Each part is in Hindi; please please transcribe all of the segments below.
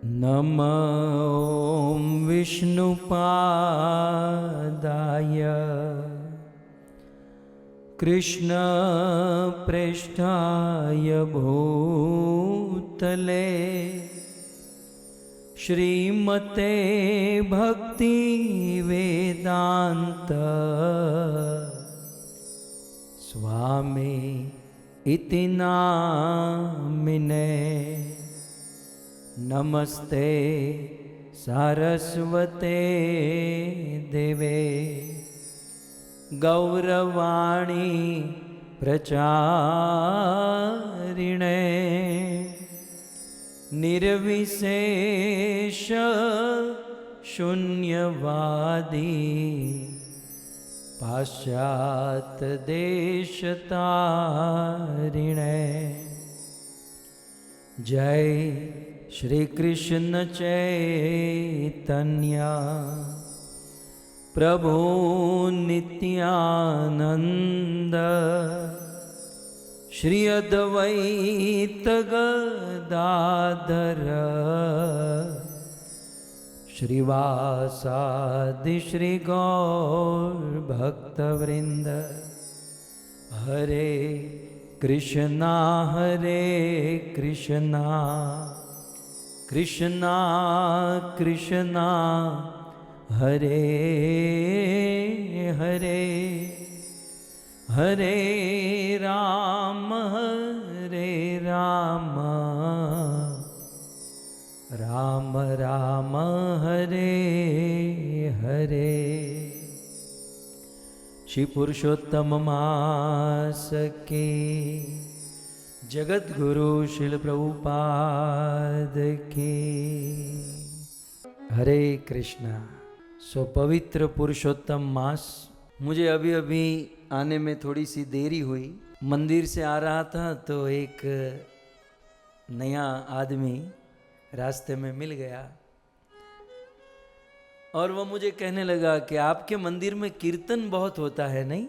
नमः ॐ विष्णुपादाय कृष्णप्रेष्ठाय भूतले श्रीमते भक्तिवेदान्त स्वामी इति नामिने। नमस्ते सारस्वते देवे गौरवाणी प्रचारिणे निर्विशेष शून्यवादी पाश्चात्य देशतारिणे। जय श्री कृष्ण चैतन्य प्रभु नित्यानंद श्री अद्वैत गदाधर श्रीवासादि श्री गौर भक्तवृंद। हरे कृष्णा कृष्णा कृष्णा हरे हरे, हरे राम राम राम हरे हरे। श्री पुरुषोत्तम मास के जगत गुरु श्रील प्रभुपाद की। हरे कृष्णा। सो पवित्र पुरुषोत्तम मास। मुझे अभी अभी आने में थोड़ी सी देरी हुई। मंदिर से आ रहा था तो एक नया आदमी रास्ते में मिल गया और वो मुझे कहने लगा कि आपके मंदिर में कीर्तन बहुत होता है नहीं?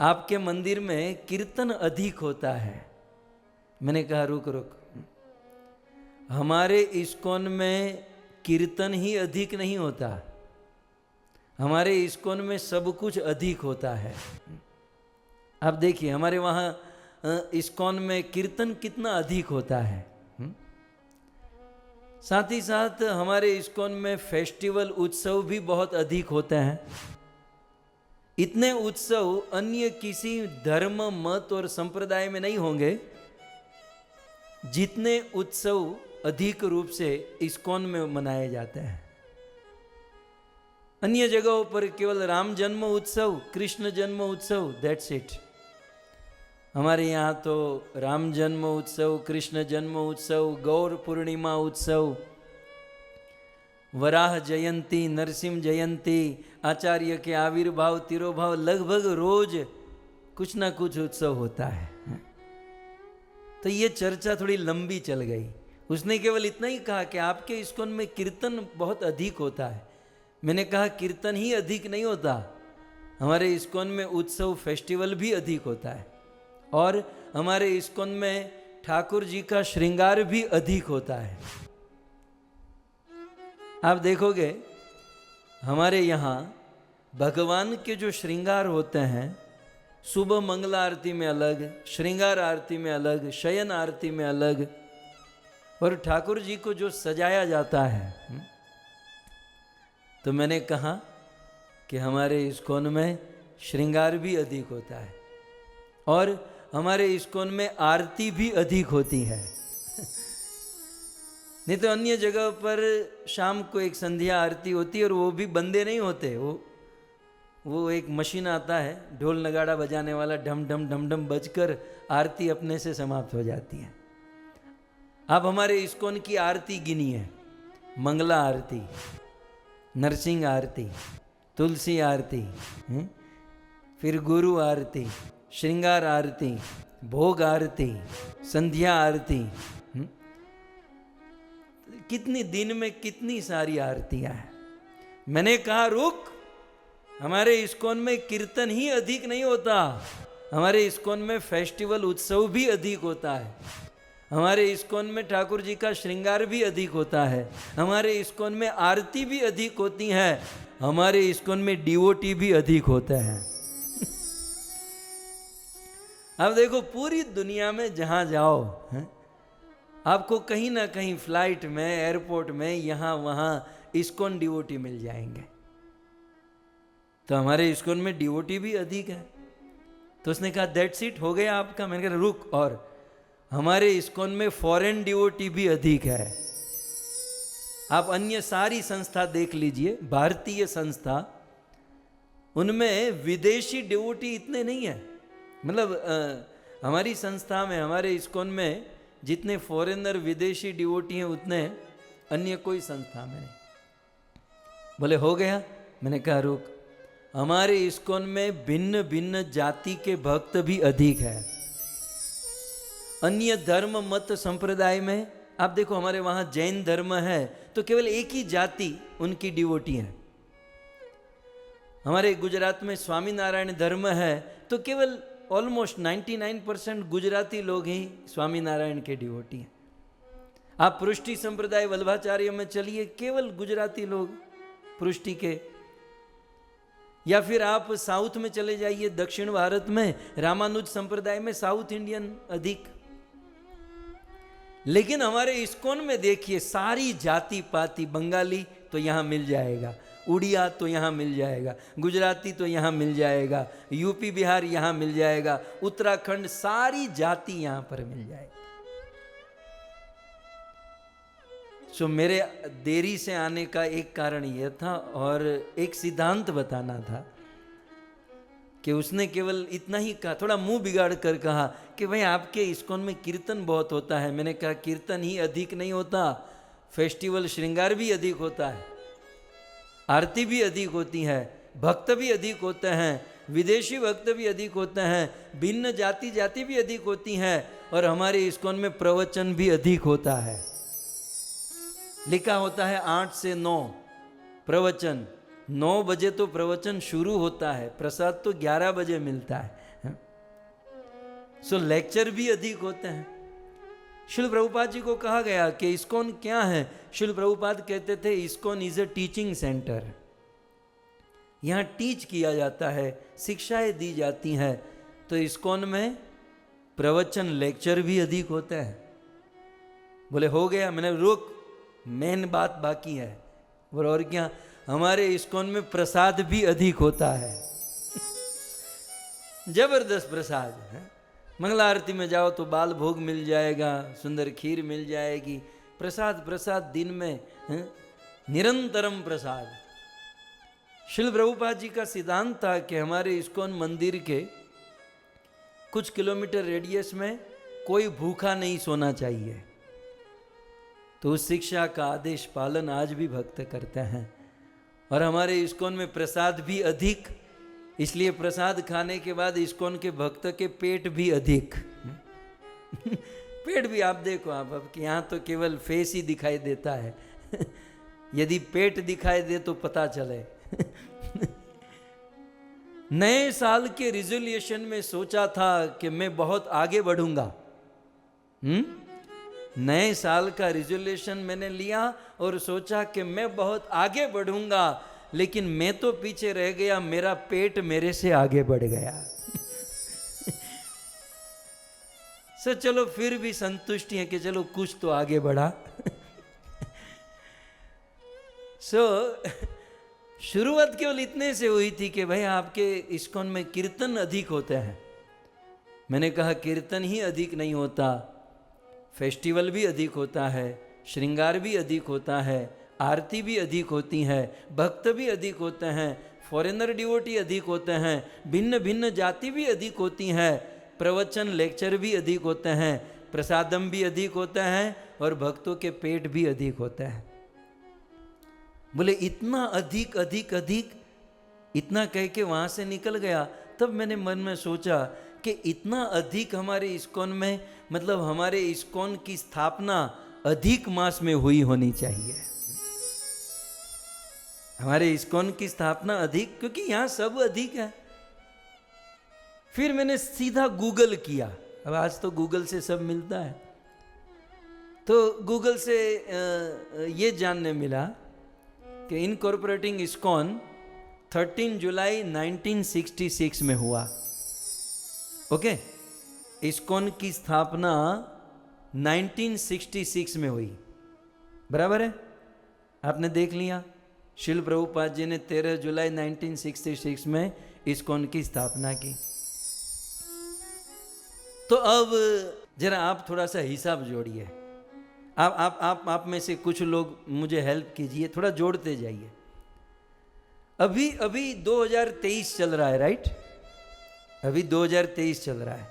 आपके मंदिर में कीर्तन अधिक होता है। मैंने कहा रुक रुक, हमारे इस्कॉन में कीर्तन ही अधिक नहीं होता, हमारे इस्कॉन में सब कुछ अधिक होता है। आप देखिए हमारे वहाँ इस्कॉन में कीर्तन कितना अधिक होता है। साथ ही साथ हमारे इस्कॉन में फेस्टिवल उत्सव भी बहुत अधिक होते हैं। इतने उत्सव अन्य किसी धर्म मत और संप्रदाय में नहीं होंगे जितने उत्सव अधिक रूप से इस्कॉन में मनाए जाते हैं। अन्य जगहों पर केवल राम जन्म उत्सव, कृष्ण जन्म उत्सव, दैट्स इट। हमारे यहाँ तो राम जन्म उत्सव, कृष्ण जन्म उत्सव, गौर पूर्णिमा उत्सव, वराह जयंती, नरसिंह जयंती, आचार्य के आविर्भाव, तिरोभाव, लगभग रोज कुछ ना कुछ उत्सव होता है। तो ये चर्चा थोड़ी लंबी चल गई। उसने केवल इतना ही कहा कि आपके इस्कॉन में कीर्तन बहुत अधिक होता है। मैंने कहा कीर्तन ही अधिक नहीं होता, हमारे इस्कॉन में उत्सव फेस्टिवल भी अधिक होता है और हमारे इस्कॉन में ठाकुर जी का श्रृंगार भी अधिक होता है। आप देखोगे हमारे यहाँ भगवान के जो श्रृंगार होते हैं, सुबह मंगला आरती में अलग, श्रृंगार आरती में अलग, शयन आरती में अलग, और ठाकुर जी को जो सजाया जाता है। तो मैंने कहा कि हमारे इस्कॉन में श्रृंगार भी अधिक होता है और हमारे इस्कॉन में आरती भी अधिक होती है। नहीं तो अन्य जगह पर शाम को एक संध्या आरती होती है और वो भी बंदे नहीं होते, वो एक मशीन आता है ढोल नगाड़ा बजाने वाला, ढम ढम ढम ढम बजकर आरती अपने से समाप्त हो जाती है। आप हमारे इस्कॉन की आरती गिनिए, मंगला आरती, नरसिंह आरती, तुलसी आरती, फिर गुरु आरती, श्रृंगार आरती, भोग आरती, संध्या आरती, कितनी दिन में कितनी सारी आरतियां हैं। मैंने कहा रुक, हमारे इस्कॉन में कीर्तन ही अधिक नहीं होता, हमारे इस्कॉन में फेस्टिवल उत्सव भी अधिक होता है। हमारे इस्कॉन में ठाकुर जी का श्रृंगार भी अधिक होता है, हमारे इस्कॉन में आरती भी अधिक होती है, हमारे इस्कॉन में डिवोटी भी अधिक होते हैं। अब देखो पूरी दुनिया में जहां जाओ है? आपको कहीं ना कहीं फ्लाइट में, एयरपोर्ट में, यहां वहां इस्कॉन डिवोटी मिल जाएंगे। तो हमारे इस्कॉन में डिवोटी भी अधिक है। तो उसने कहा दैट्स इट, हो गया आपका। मैंने कहा रुक, और हमारे इस्कॉन में फॉरेन डिवोटी भी अधिक है। आप अन्य सारी संस्था देख लीजिए, भारतीय संस्था, उनमें विदेशी डिवोटी इतने नहीं है। मतलब हमारी संस्था में, हमारे इस्कॉन में जितने फॉरेनर विदेशी डिवोटी हैं उतने अन्य कोई संस्था में नहीं। बोले हो गया। मैंने कहा रुक, हमारे इस्कॉन में भिन्न भिन्न जाति के भक्त भी अधिक है। अन्य धर्म मत संप्रदाय में आप देखो, हमारे वहां जैन धर्म है तो केवल एक ही जाति उनकी डिवोटी है। हमारे गुजरात में स्वामीनारायण धर्म है तो केवल ऑलमोस्ट 99% गुजराती लोग ही स्वामीनारायण के डिवोटी हैं। आप पृष्टि संप्रदाय वल्लभाचार्य में चलिए, केवल गुजराती लोग पृष्टि के। या फिर आप साउथ में चले जाइए, दक्षिण भारत में रामानुज संप्रदाय में साउथ इंडियन अधिक। लेकिन हमारे इस्कॉन में देखिए सारी जाति पाति, बंगाली तो यहां मिल जाएगा, उड़िया तो यहाँ मिल जाएगा, गुजराती तो यहाँ मिल जाएगा, यूपी बिहार यहाँ मिल जाएगा, उत्तराखंड, सारी जाति यहाँ पर मिल जाएगी। सो मेरे देरी से आने का एक कारण यह था और एक सिद्धांत बताना था कि उसने केवल इतना ही कहा, थोड़ा मुंह बिगाड़ कर कहा कि भाई आपके इस्कॉन में कीर्तन बहुत होता है। मैंने कहा कीर्तन ही अधिक नहीं होता, फेस्टिवल श्रृंगार भी अधिक होता है, आरती भी अधिक होती है, भक्त भी अधिक होते हैं, विदेशी भक्त भी अधिक होते हैं, भिन्न जाति भी अधिक होती हैं, और हमारे इस्कॉन में प्रवचन भी अधिक होता है। लिखा होता है 8 से 9 प्रवचन, 9 बजे तो प्रवचन शुरू होता है, प्रसाद तो 11 बजे मिलता है। सो लेक्चर भी अधिक होते हैं। श्रील प्रभुपाद जी को कहा गया कि इस्कॉन क्या है। श्रील प्रभुपाद कहते थे ISKCON is a teaching centre, यहाँ टीच किया जाता है, शिक्षाएं दी जाती हैं। तो इस्कॉन में प्रवचन लेक्चर भी अधिक होता है। बोले हो गया। मैंने रुक, मेन बात बाकी है। बोले और क्या, हमारे इस्कॉन में प्रसाद भी अधिक होता है। जबरदस्त प्रसाद है। मंगला आरती में जाओ तो बाल भोग मिल जाएगा, सुंदर खीर मिल जाएगी, प्रसाद दिन में निरंतरम प्रसाद। श्रील प्रभुपाद जी का सिद्धांत था कि हमारे इस्कॉन मंदिर के कुछ किलोमीटर रेडियस में कोई भूखा नहीं सोना चाहिए। तो उस शिक्षा का आदेश पालन आज भी भक्त करते हैं। और हमारे इस्कॉन में प्रसाद भी अधिक, इसलिए प्रसाद खाने के बाद इस्कॉन के भक्त के पेट भी अधिक। पेट भी आप देखो, आप अब यहाँ तो केवल फेस ही दिखाई देता है। यदि पेट दिखाई दे तो पता चले। नए साल के रिजोल्यूशन में सोचा था कि मैं बहुत आगे बढ़ूंगा। नए साल का रिजोल्यूशन मैंने लिया और सोचा कि मैं बहुत आगे बढ़ूंगा, लेकिन मैं तो पीछे रह गया, मेरा पेट मेरे से आगे बढ़ गया। सो चलो फिर भी संतुष्टि है कि चलो कुछ तो आगे बढ़ा। सो शुरुआत केवल इतने से हुई थी कि भाई आपके इस्कॉन में कीर्तन अधिक होते हैं। मैंने कहा कीर्तन ही अधिक नहीं होता, फेस्टिवल भी अधिक होता है, श्रृंगार भी अधिक होता है, आरती भी अधिक होती है, भक्त भी अधिक होते हैं, फॉरेनर डिवोटी अधिक होते हैं, भिन्न भिन्न जाति भी अधिक होती हैं, प्रवचन लेक्चर भी अधिक होते हैं, प्रसादम भी अधिक होता है, और भक्तों के पेट भी अधिक होते हैं। बोले इतना अधिक अधिक अधिक, इतना कह के वहाँ से निकल गया। तब मैंने मन में सोचा कि इतना अधिक हमारे इस्कॉन में, मतलब हमारे इस्कॉन की स्थापना अधिक मास में हुई होनी चाहिए। हमारे इस्कॉन की स्थापना अधिक, क्योंकि यहाँ सब अधिक है। फिर मैंने सीधा गूगल किया। अब आज तो गूगल से सब मिलता है। तो गूगल से ये जानने मिला कि इनकॉर्पोरेटिंग इस्कॉन 13 जुलाई 1966 में हुआ। ओके, इस्कॉन की स्थापना 1966 में हुई, बराबर है, आपने देख लिया। शिल प्रभुपाद जी ने 13 जुलाई 1966 में इस्कॉन की स्थापना की। तो अब जरा आप थोड़ा सा हिसाब जोड़िए। आप में से कुछ लोग मुझे हेल्प कीजिए, थोड़ा जोड़ते जाइए। अभी 2023 चल रहा है, राइट? अभी 2023 चल रहा है।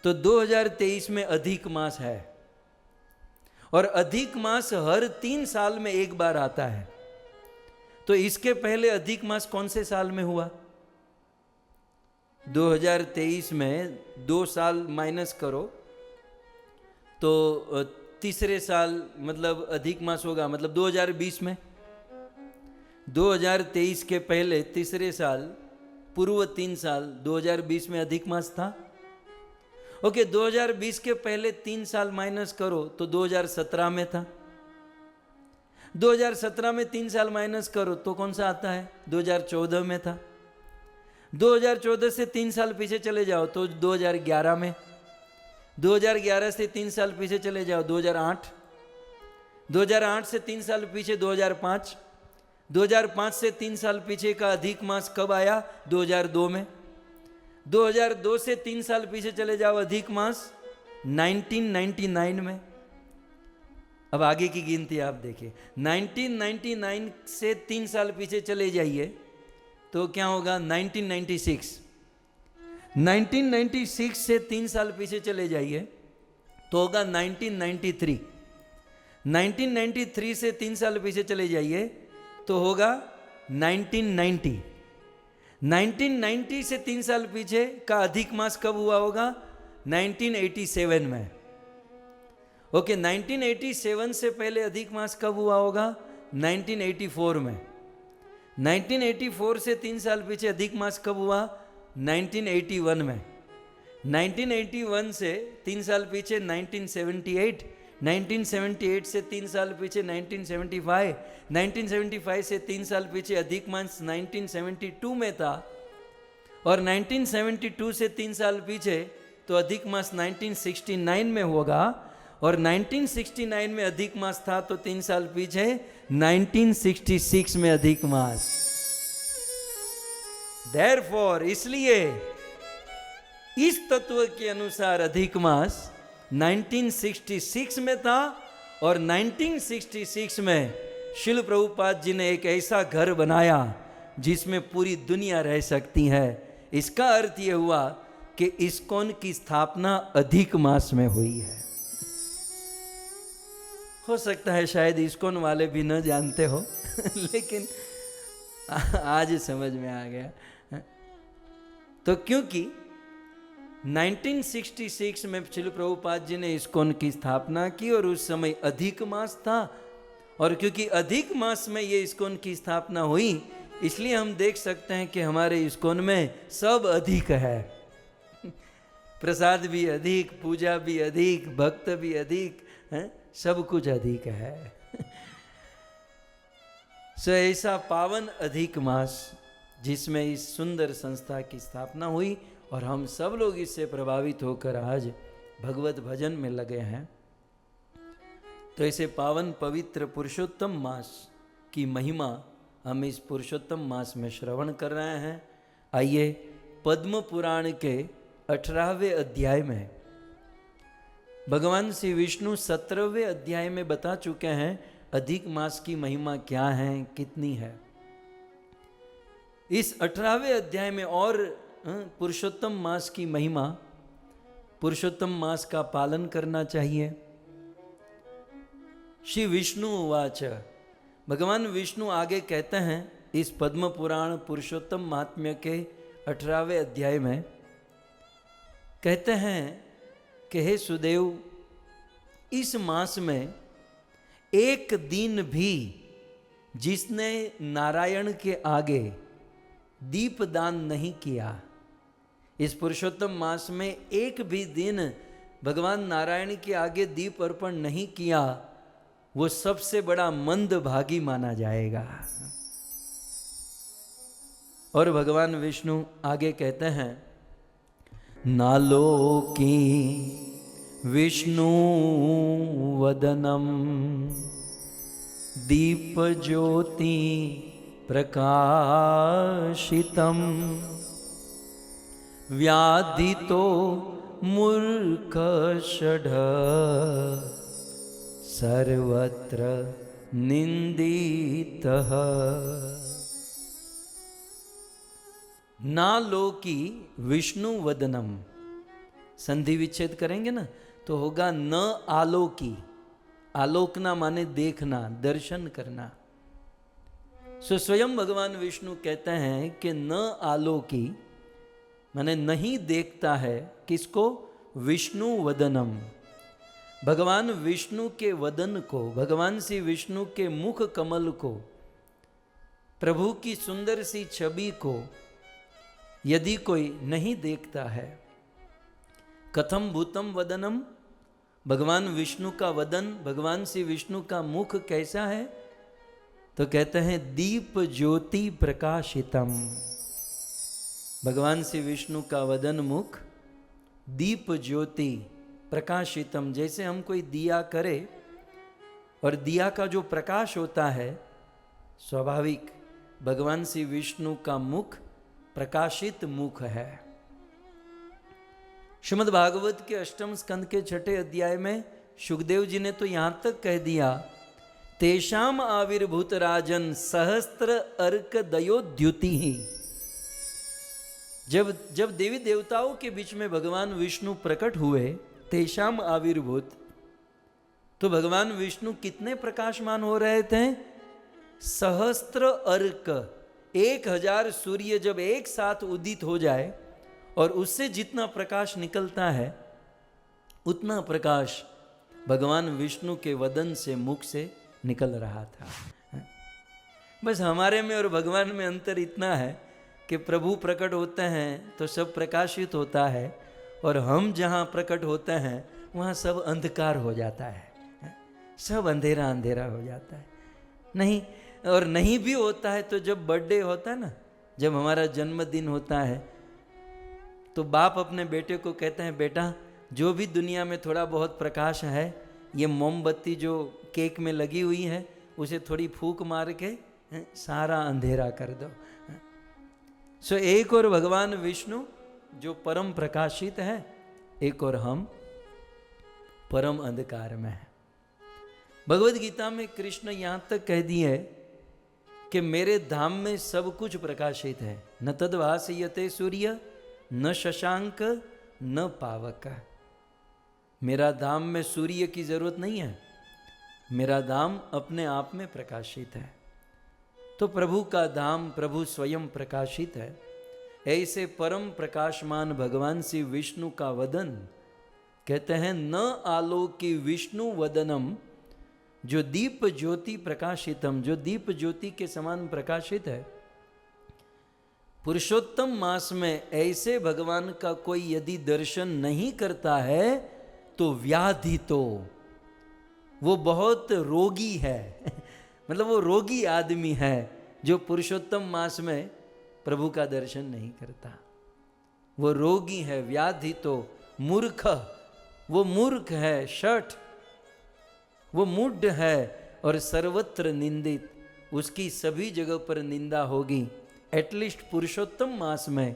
तो 2023 में अधिक मास है, और अधिक मास हर 3 साल में एक बार आता है। तो इसके पहले अधिक मास कौन से साल में हुआ? 2023 में 2 साल माइनस करो तो तीसरे साल मतलब अधिक मास होगा, मतलब 2020 में। 2023 के पहले तीसरे साल, पूर्व 3 साल 2020 में अधिक मास था। ओके, 2020 के पहले 3 साल माइनस करो तो 2017 में था। 2017 में 3 साल माइनस करो तो कौन सा आता है? 2014 में था। 2014 से 3 साल पीछे चले जाओ तो 2011 में। 2011 से 3 साल पीछे चले जाओ 2008। 2008 से 3 साल पीछे 2005। 2005 से 3 साल पीछे का अधिक मास कब आया? 2002 में। 2002 से 3 साल पीछे चले जाओ, अधिक मास 1999 में। अब आगे की गिनती आप देखिए, 1999 से 3 साल पीछे चले जाइए तो क्या होगा? 1996। 1996 से 3 साल पीछे चले जाइए तो होगा 1993। 1993 से 3 साल पीछे चले जाइए तो होगा 1990। 1990 से 3 साल पीछे का अधिक मास कब हुआ होगा? 1987 में। ओके, 1987 से पहले अधिक मास कब हुआ होगा? 1984 में। 1984 से 3 साल पीछे अधिक मास कब हुआ? 1981 में। 1981 से 3 साल पीछे 1978। 1978 से 3 साल पीछे 1975। 1975 से 3 साल पीछे अधिक मास 1972 में था, और 1972 से 3 साल पीछे तो अधिक मास 1969 में होगा, और 1969 में अधिक मास था तो 3 साल पीछे 1966 में अधिक मास। Therefore, इसलिए इस तत्व के अनुसार अधिक मास 1966 में था, और 1966 में शिल प्रभुपाद जी ने एक ऐसा घर बनाया जिसमें पूरी दुनिया रह सकती है। इसका अर्थ यह हुआ कि इस्कॉन की स्थापना अधिक मास में हुई है। हो सकता है शायद इस्कॉन वाले भी न जानते हो लेकिन आज समझ में आ गया। तो क्योंकि 1966 में श्रील प्रभुपाद जी ने इस्कॉन की स्थापना की, और उस समय अधिक मास था, और क्योंकि अधिक मास में ये इस्कॉन की स्थापना हुई, इसलिए हम देख सकते हैं कि हमारे इस्कॉन में सब अधिक है। प्रसाद भी अधिक, पूजा भी अधिक, भक्त भी अधिक है, सब कुछ अधिक है। सो ऐसा पावन अधिक मास जिसमें इस सुंदर संस्था की स्थापना हुई, और हम सब लोग इससे प्रभावित होकर आज भगवत भजन में लगे हैं। तो ऐसे पावन पवित्र पुरुषोत्तम मास की महिमा हम इस पुरुषोत्तम मास में श्रवण कर रहे हैं। आइए पद्म पुराण के 18वें अध्याय में भगवान श्री विष्णु 17वें अध्याय में बता चुके हैं अधिक मास की महिमा क्या है, कितनी है। इस 18वें अध्याय में और पुरुषोत्तम मास की महिमा, पुरुषोत्तम मास का पालन करना चाहिए। श्री विष्णु उवाच, भगवान विष्णु आगे कहते हैं इस पद्म पुराण पुरुषोत्तम महात्म्य के 18वें अध्याय में, कहते हैं कि हे सुदेव, इस मास में एक दिन भी जिसने नारायण के आगे दीपदान नहीं किया, इस पुरुषोत्तम मास में एक भी दिन भगवान नारायण के आगे दीप अर्पण नहीं किया, वो सबसे बड़ा मंदभागी माना जाएगा। और भगवान विष्णु आगे कहते हैं, नालो की विष्णु वदनम दीप ज्योति प्रकाशितम व्याधितो मूर्ख षड सर्वत्र निंदितः। ना लोकी विष्णु वदनम, संधि विच्छेद करेंगे ना तो होगा न आलोकी। आलोकना माने देखना, दर्शन करना। सो स्वयं भगवान विष्णु कहते हैं कि न आलोकी माने नहीं देखता है किसको? विष्णु वदनम, भगवान विष्णु के वदन को, भगवान श्री विष्णु के मुख कमल को, प्रभु की सुंदर सी छवि को यदि कोई नहीं देखता है। कथम भूतम वदनम, भगवान विष्णु का वदन, भगवान श्री विष्णु का मुख कैसा है? तो कहते हैं दीप ज्योति प्रकाशितम। भगवान श्री विष्णु का वदन मुख दीप ज्योति प्रकाशितम, जैसे हम कोई दिया करे और दिया का जो प्रकाश होता है, स्वाभाविक भगवान श्री विष्णु का मुख प्रकाशित मुख है। श्रीमद् भागवत के अष्टम स्कंद के 6 अध्याय में शुकदेव जी ने तो यहां तक कह दिया, तेषाम आविर्भूत राजन सहस्त्र अर्क दयोद्युति ही। जब देवी देवताओं के बीच में भगवान विष्णु प्रकट हुए, तेषाम आविर्भूत, तो भगवान विष्णु कितने प्रकाशमान हो रहे थे? सहस्त्र अर्क, 1000 सूर्य जब एक साथ उदित हो जाए और उससे जितना प्रकाश निकलता है उतना प्रकाश भगवान विष्णु के वदन से, मुख से निकल रहा था। बस हमारे में और भगवान में अंतर इतना है कि प्रभु प्रकट होते हैं तो सब प्रकाशित होता है, और हम जहाँ प्रकट होते हैं वहाँ सब अंधकार हो जाता है, सब अंधेरा अंधेरा हो जाता है। नहीं, और नहीं भी होता है तो जब बर्थडे होता है ना, जब हमारा जन्मदिन होता है, तो बाप अपने बेटे को कहते हैं, बेटा जो भी दुनिया में थोड़ा बहुत प्रकाश है, ये मोमबत्ती जो केक में लगी हुई है उसे थोड़ी फूंक मार के सारा अंधेरा कर दो। सो एक और भगवान विष्णु जो परम प्रकाशित है, एक और हम परम अंधकार में है। भगवद गीता में कृष्ण यहाँ तक कह दिए कि मेरे धाम में सब कुछ प्रकाशित है, न तद्भासयते सूर्य न शशांक न पावक। मेरा धाम में सूर्य की जरूरत नहीं है, मेरा धाम अपने आप में प्रकाशित है। तो प्रभु का धाम, प्रभु स्वयं प्रकाशित है। ऐसे परम प्रकाशमान भगवान श्री विष्णु का वदन कहते हैं न आलोकी विष्णु वदनम, जो दीप ज्योति प्रकाशितम, जो दीप ज्योति के समान प्रकाशित है। पुरुषोत्तम मास में ऐसे भगवान का कोई यदि दर्शन नहीं करता है तो व्याधि, तो वो बहुत रोगी है मतलब वो रोगी आदमी है जो पुरुषोत्तम मास में प्रभु का दर्शन नहीं करता। वो रोगी है, व्याधि तो मूर्ख, वो मूर्ख है, शठ, वो मूढ़ है और सर्वत्र निंदित, उसकी सभी जगह पर निंदा होगी। एटलीस्ट पुरुषोत्तम मास में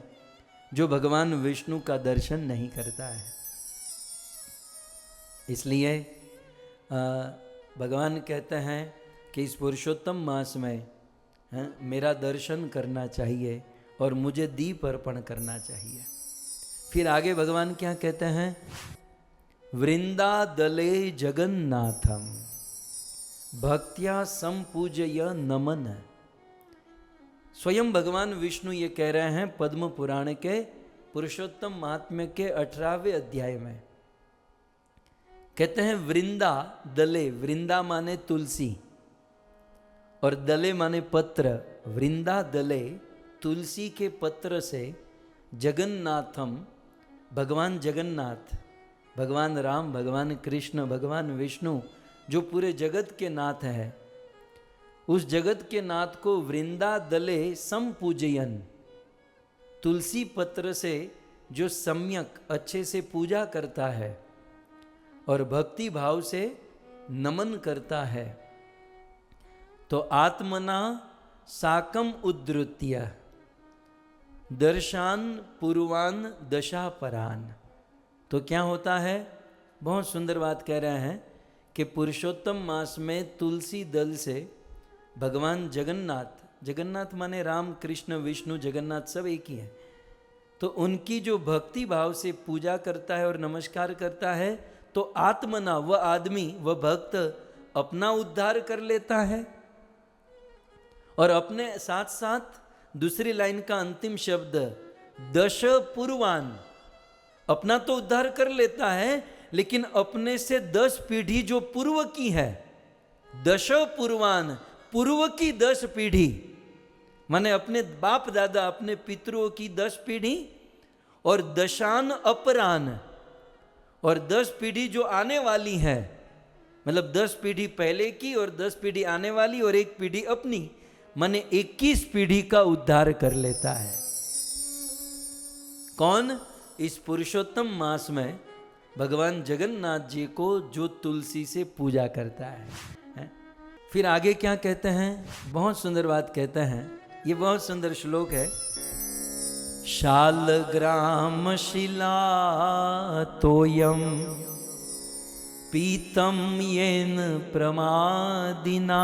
जो भगवान विष्णु का दर्शन नहीं करता है। इसलिए भगवान कहते हैं कि इस पुरुषोत्तम मास में मेरा दर्शन करना चाहिए और मुझे दीप अर्पण करना चाहिए। फिर आगे भगवान क्या कहते हैं? वृंदादले जगन्नाथम भक्त्या संपूजय नमन। स्वयं भगवान विष्णु ये कह रहे हैं पद्म पुराण के पुरुषोत्तम महात्म्य के 18वें अध्याय में। कहते हैं वृंदा दले, वृंदा माने तुलसी और दले माने पत्र। वृंदा दले, तुलसी के पत्र से जगन्नाथम, भगवान जगन्नाथ, भगवान राम, भगवान कृष्ण, भगवान विष्णु जो पूरे जगत के नाथ है, उस जगत के नाथ को वृंदा दले संपूजयन, तुलसी पत्र से जो सम्यक अच्छे से पूजा करता है और भक्ति भाव से नमन करता है, तो आत्मना साकम उद्धृत्य दर्शान पूर्वान दशा परान, तो क्या होता है? बहुत सुंदर बात कह रहे हैं कि पुरुषोत्तम मास में तुलसी दल से भगवान जगन्नाथ, जगन्नाथ माने राम कृष्ण विष्णु जगन्नाथ सब एक ही है, तो उनकी जो भक्ति भाव से पूजा करता है और नमस्कार करता है, तो आत्मना, वह आदमी, वह भक्त अपना उद्धार कर लेता है और अपने साथ साथ दूसरी लाइन का अंतिम शब्द दश पूर्वान, अपना तो उद्धार कर लेता है लेकिन अपने से 10 पीढ़ी जो पूर्व की है, दश पूर्वान, पूर्व की 10 पीढ़ी, माने अपने बाप दादा, अपने पितरों की 10 पीढ़ी, और दशान अपरान, और 10 पीढ़ी जो आने वाली है, मतलब 10 पीढ़ी पहले की और 10 पीढ़ी आने वाली और एक पीढ़ी अपनी, माने 21 पीढ़ी का उद्धार कर लेता है। कौन? इस पुरुषोत्तम मास में भगवान जगन्नाथ जी को जो तुलसी से पूजा करता है। फिर आगे क्या कहते हैं? बहुत सुंदर बात कहते हैं, ये बहुत सुंदर श्लोक है। शालग्राम शिला तोयम पीतम येन प्रमादिना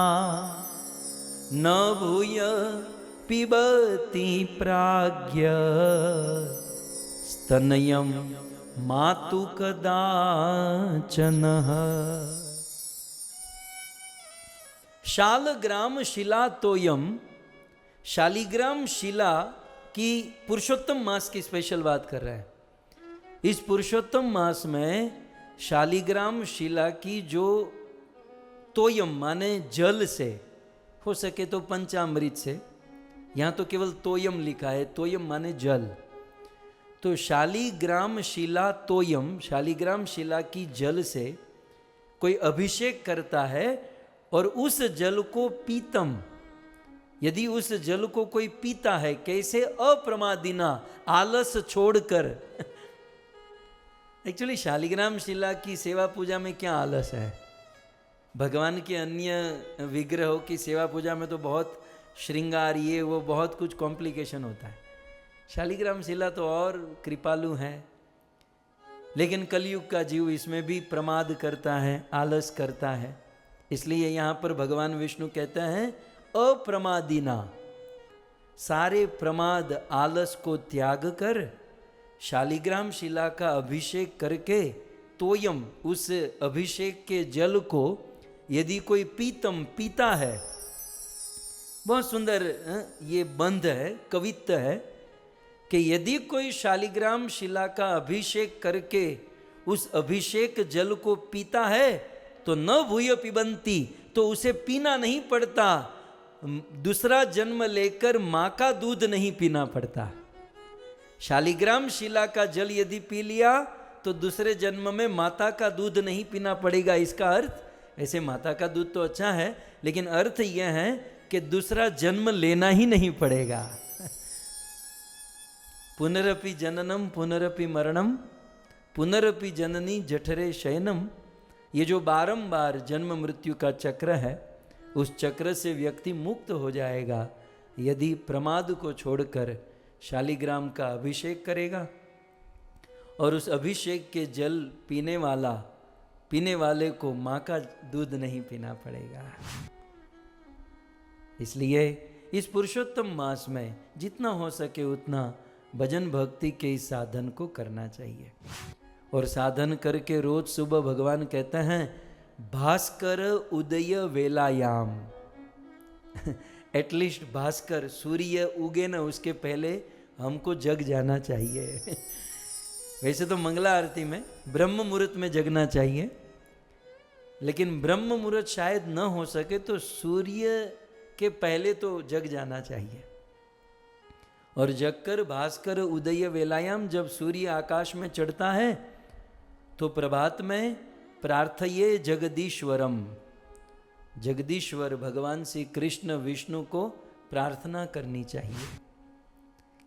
न भूय पिबति प्राज्ञ स्तनयम मातु कदाचन। शालग्राम शिला तोयम, शालिग्राम शिला की पुरुषोत्तम मास की स्पेशल बात कर रहे हैं। इस पुरुषोत्तम मास में शालिग्राम शिला की जो तोयम माने जल से, हो सके तो पंचामृत से, यहाँ तो केवल तोयम लिखा है, तोयम माने जल, तो शालिग्राम शिला तोयम, शालिग्राम शिला की जल से कोई अभिषेक करता है और उस जल को पीतम, यदि उस जल को कोई पीता है, कैसे? अप्रमादिना, आलस छोड़कर। एक्चुअली शालिग्राम शिला की सेवा पूजा में क्या आलस है? भगवान के अन्य विग्रहों की सेवा पूजा में तो बहुत श्रृंगार, ये वो बहुत कुछ कॉम्प्लिकेशन होता है। शालिग्राम शिला तो और कृपालु है, लेकिन कलयुग का जीव इसमें भी प्रमाद करता है, आलस करता है। इसलिए यहाँ पर भगवान विष्णु कहते हैं अप्रमादिना, सारे प्रमाद आलस को त्याग कर शालिग्राम शिला का अभिषेक करके, तोयम, उस अभिषेक के जल को यदि कोई पीतम पीता है, बहुत सुंदर ये बंध है, कवित्व है कि यदि कोई शालिग्राम शिला का अभिषेक करके उस अभिषेक जल को पीता है तो न भूय पिबंती, तो उसे पीना नहीं पड़ता, दूसरा जन्म लेकर माँ का दूध नहीं पीना पड़ता। शालिग्राम शिला का जल यदि पी लिया तो दूसरे जन्म में माता का दूध नहीं पीना पड़ेगा। इसका अर्थ, ऐसे माता का दूध तो अच्छा है, लेकिन अर्थ यह है कि दूसरा जन्म लेना ही नहीं पड़ेगा। पुनरपि जननम पुनरपि मरणम पुनरपि जननी जठरे शयनम, ये जो बारंबार जन्म मृत्यु का चक्र है, उस चक्र से व्यक्ति मुक्त हो जाएगा यदि प्रमाद को छोड़कर शालिग्राम का अभिषेक करेगा और उस अभिषेक के जल पीने वाले को माँ का दूध नहीं पीना पड़ेगा। इसलिए इस पुरुषोत्तम मास में जितना हो सके उतना भजन भक्ति के इस साधन को करना चाहिए। और साधन करके रोज सुबह भगवान कहते हैं भास्कर उदय वेलायाम, एटलीस्ट भास्कर, सूर्य उगे ना उसके पहले हमको जग जाना चाहिए। वैसे तो मंगला आरती में ब्रह्म मुहूर्त में जगना चाहिए, लेकिन ब्रह्म मुहूर्त शायद न हो सके तो सूर्य के पहले तो जग जाना चाहिए। और जगकर भास्कर उदय वेलायाम, जब सूर्य आकाश में चढ़ता है तो प्रभात में प्रार्थये जगदीश्वरम, जगदीश्वर भगवान श्री कृष्ण विष्णु को प्रार्थना करनी चाहिए।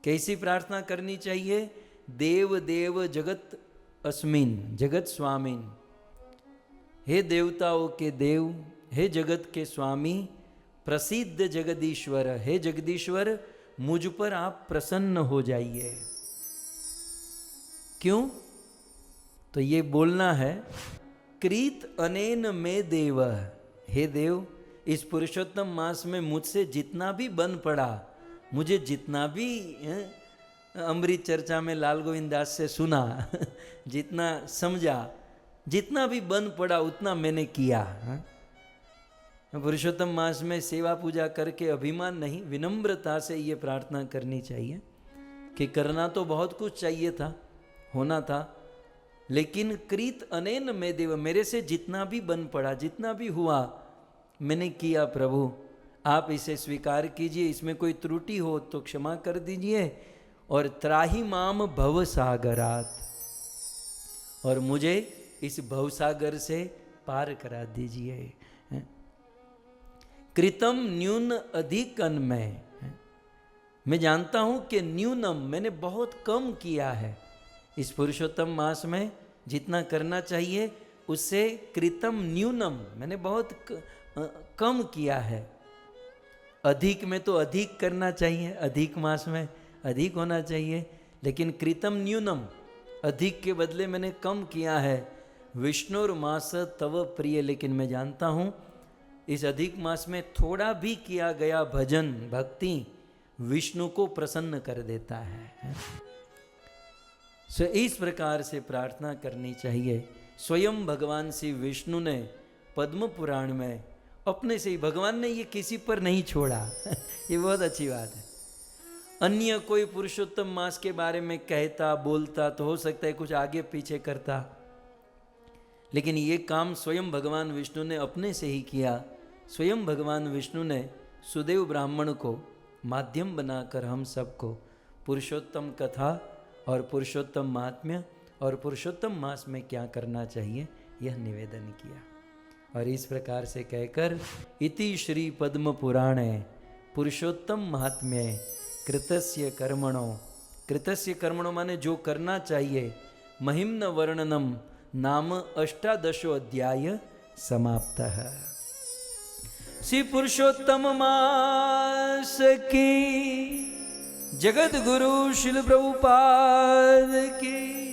कैसी प्रार्थना करनी चाहिए? देव देव जगत अस्मिन, जगत स्वामिन, हे देवताओं के देव, हे जगत के स्वामी, प्रसिद्ध जगदीश्वर, हे जगदीश्वर मुझ पर आप प्रसन्न हो जाइए। क्यों? तो ये बोलना है, कृत अनेन में देव, हे देव इस पुरुषोत्तम मास में मुझसे जितना भी बन पड़ा, मुझे जितना भी अमृत चर्चा में लाल गोविंद दास से सुना जितना समझा, जितना भी बन पड़ा उतना मैंने किया। पुरुषोत्तम मास में सेवा पूजा करके अभिमान नहीं, विनम्रता से ये प्रार्थना करनी चाहिए कि करना तो बहुत कुछ चाहिए था, होना था, लेकिन कृत अनेन में देव, मेरे से जितना भी बन पड़ा, जितना भी हुआ मैंने किया प्रभु, आप इसे स्वीकार कीजिए, इसमें कोई त्रुटि हो तो क्षमा कर दीजिए। और त्राहि माम भव सागरात, और मुझे इस भवसागर से पार करा दीजिए। कृतम न्यून अधिकन में, मैं जानता हूं कि न्यूनम मैंने बहुत कम किया है इस पुरुषोत्तम मास में, जितना करना चाहिए उससे कृतम न्यूनम मैंने बहुत कम किया है। अधिक में तो अधिक करना चाहिए, अधिक मास में अधिक होना चाहिए, लेकिन कृतम न्यूनम, अधिक के बदले मैंने कम किया है। विष्णुर मास तव प्रिय, लेकिन मैं जानता हूँ इस अधिक मास में थोड़ा भी किया गया भजन भक्ति विष्णु को प्रसन्न कर देता है। सो इस प्रकार से प्रार्थना करनी चाहिए। स्वयं भगवान श्री विष्णु ने पद्म पुराण में अपने से ही, भगवान ने ये किसी पर नहीं छोड़ा ये बहुत अच्छी बात है। अन्य कोई पुरुषोत्तम मास के बारे में कहता बोलता तो हो सकता है कुछ आगे पीछे करता, लेकिन ये काम स्वयं भगवान विष्णु ने अपने से ही किया। स्वयं भगवान विष्णु ने सुदेव ब्राह्मण को माध्यम बनाकर हम सबको पुरुषोत्तम कथा और पुरुषोत्तम महात्म्य और पुरुषोत्तम मास में क्या करना चाहिए यह निवेदन किया। और इस प्रकार से कहकर इति श्री पद्म पुराणे पुरुषोत्तम महात्म्य कृतस्य कर्मणो, कृतस्य कर्मणो माने जो करना चाहिए, महिम्न वर्णनम नाम 18 अध्याय समाप्तः। श्री पुरुषोत्तम मास की जगत गुरु श्रील प्रभुपाद की